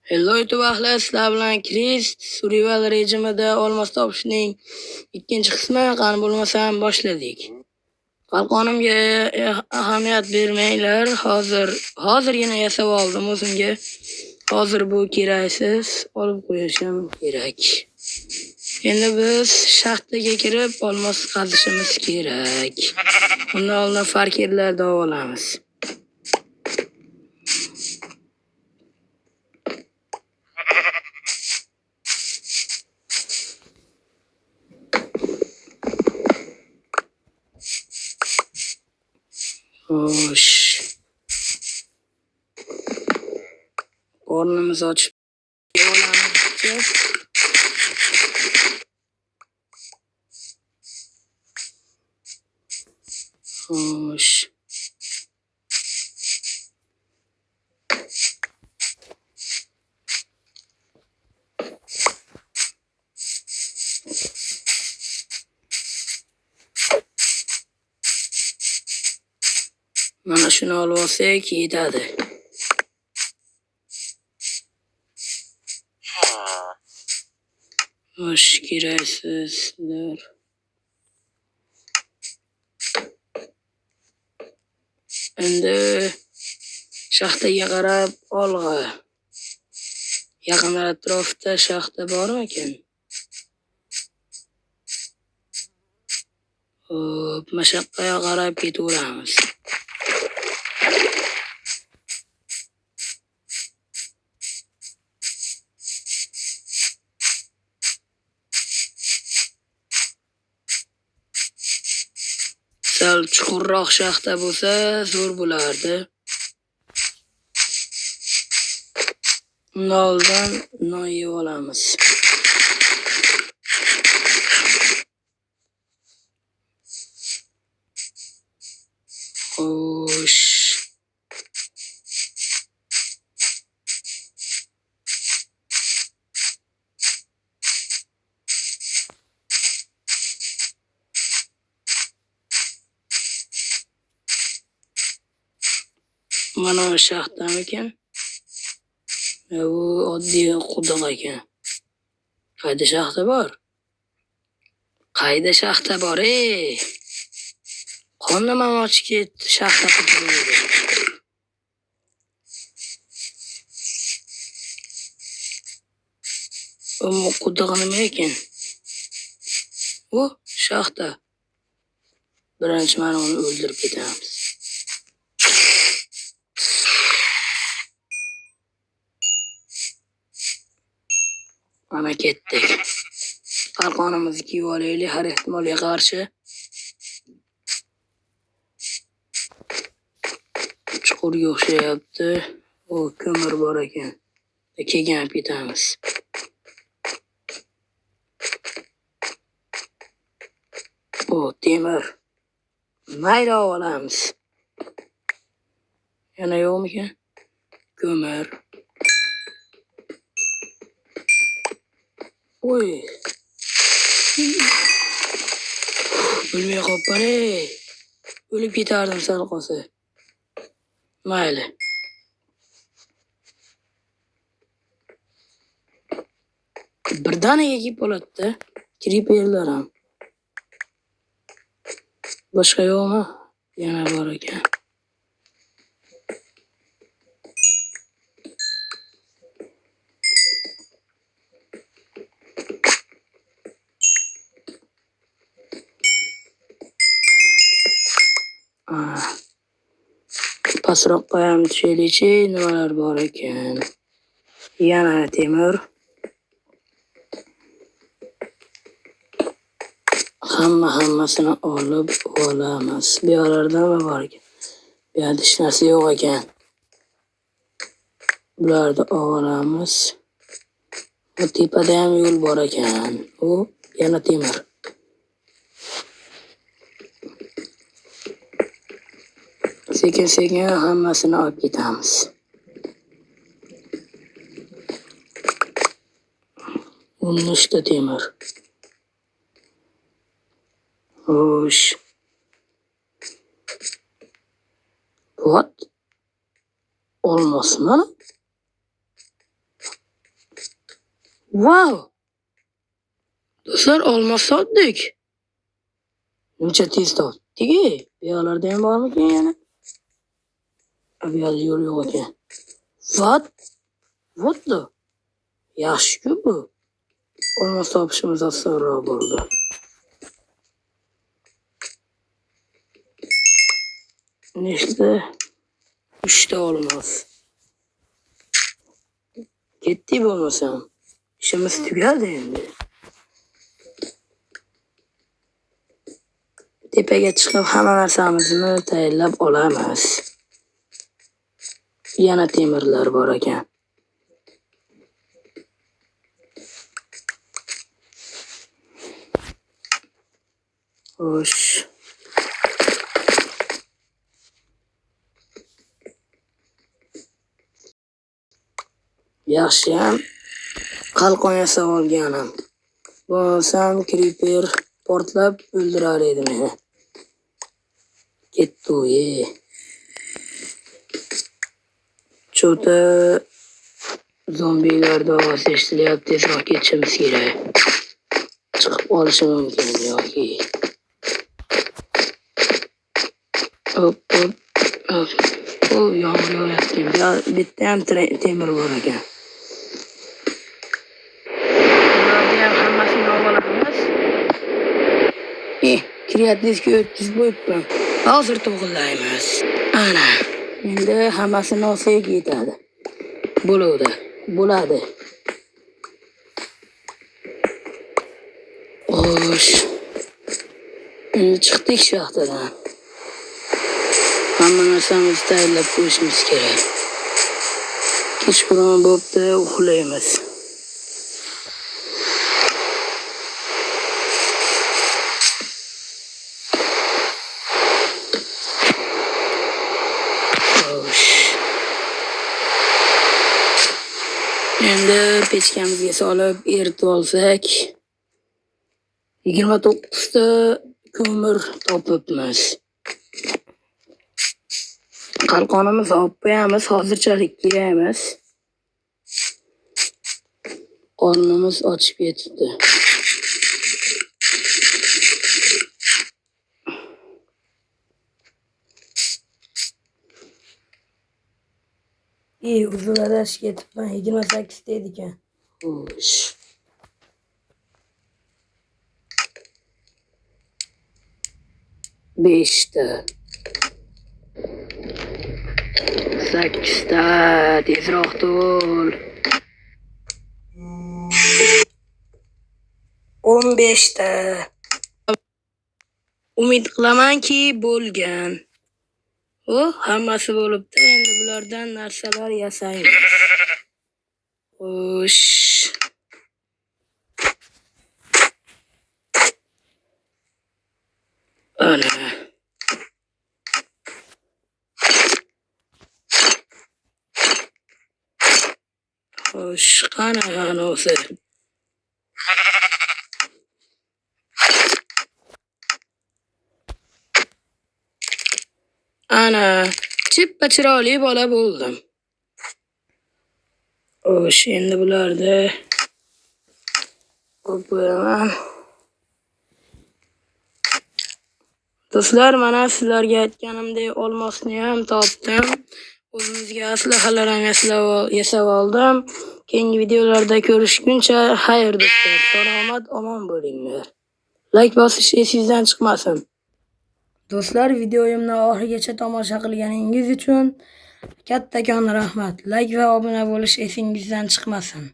Hello YouTube ahli, sizlar bilan Chris survival rejimida olmos topishning ikkinchi qismi qani bo'lmasam boshladik. Qalqonimga ahamiyat bermanglar. Hozirgina yasab oldim o'zimga. Hozir bu keraksiz, olib qo'yishim kerak. Endi biz shaxtaga kirib olmos qazishimiz kerak. Undan oldin farkerlarni olamiz. Xo'sh. Qornimiz ochib olamiz. Xo'sh. Mana shuni olib olsak yetadi. Xo'sh, keraksizlar. Endi shaxtaga qarab olg'a. Yaqin atrofda shaxta bormi ekan? Xo'p, mashaqqaga qarab ketaveramiz. Sal chuqurroq shaxta bo'lsa zo'r bo'lardi. Undan oldin non yeb olamiz. Xo'sh. Mana shaxtami ekan? Bu oddiy quduq ekan. Qayda shaxta bor? Qayda shaxta bor, ey? Qornim ham ochib ketdi, shaxta qidiruvdi. Bu quduq nima ekan? Bu shaxta. Birinchi mana uni o'ldirib ketamiz. Mana ketdik. Qalqonimizni kiyib olaylik har ehtimolga qarshi. Chuqurga o'xshayapti. O, ko'mir bor ekan. Keyin ketamiz. O, temir. Mayda olamiz. Yana yo'qmikan? Ko'mir. Oy. O'lmay qolibman, ey. O'lib ketardim sal qolsa. Mayli. Birdaniga kelib qoladi-da. Kriperlar ham. Boshqa yo'qmi? Yana bor ekan. Pastroqqa ham tushaylikchi, nimalar bor ekan. Yana temir. Hammasini olib olamiz. Bu yerlarda nima bor ekan? Bu yerda hech narsa yo'q ekan. Bularni olamiz. Bu tepada ham yo'l bor ekan. U yana temir. Sekin-sekin hammasini olib ketamiz. Unnishta temir. Xo'sh. What? Olmosmi? Wow! Do'stlar, olmos sotdik. Buncha tez topdik. Bu yoqlarda ham bormikan yana? Bu yoqda yo'l yo'q ekan. What? What the? Yaxshi-ku bu. Olmos topishimiz osonroq bo'ldi. Nechta? 3 ta olmos. Ketdik bo'lmasam. İşimiz tugadi endi. Tepaga chiqib hamma narsamizni tayyorlab olamiz. Yana temirlar bor ekan. Xo'sh. Yaxshiyam qalqon yasab olganim. Bo'lsam creeper portlab o'ldirar edi meni. Ketdi u. Cho'ta zombilarda ovoz eshitilyapti. Tezroq ketishimiz kerak. Chiqib olishi mumkin yoki. Hop. O, yomg'ir yog'yapti. Bitta ham temir bor ekan. Bularni ham hammasini olamiz. Kreativga o'tkiz bo'yibman. Hozir to'g'rilaymiz. Ana. Endi hammasini olsak yetadi. Bo'ladi. Xo'sh. Endi chiqdik shaxtadan. Hamma narsamizni tayyorlab qo'yishimiz kerak. Kechqurun bo'pti, uxlaymiz. Endi pechkamizga solib eritib olsak 29 ta ko'mir topibmiz. Qalqonimizni olib qo'yamiz, hozirchalikka emas. Qornimiz ochib ketibdi. Uzun adashib ketibman. 28 ta edi ekan. Xo'sh. Beshta. 8 ta. Tezroq to'l. 15 ta. Umid qilamanki bo'lgan. Hammasi bo'libdi. Endi bulardan narsalar yasaymiz. Xo'sh. Ana. Xo'sh, qanaqa o'zi? Ana, chippa chiroyli bola bo'ldim. Xo'sh, endi bularni qo'yaman. Do'stlar, mana sizlarga aytganimdek olmosni ham topdim. O'zimizga aslahalar ham yasab oldim. Keyingi videolarda ko'rishguncha xayr do'stlar. Salomat, omon bo'linglar. Like bosish esingizdan chiqmasin. Do'stlar, videoyimni oxirigacha tomosha qilganingiz uchun kattakon rahmat. Like va obuna bo'lish esingizdan chiqmasin.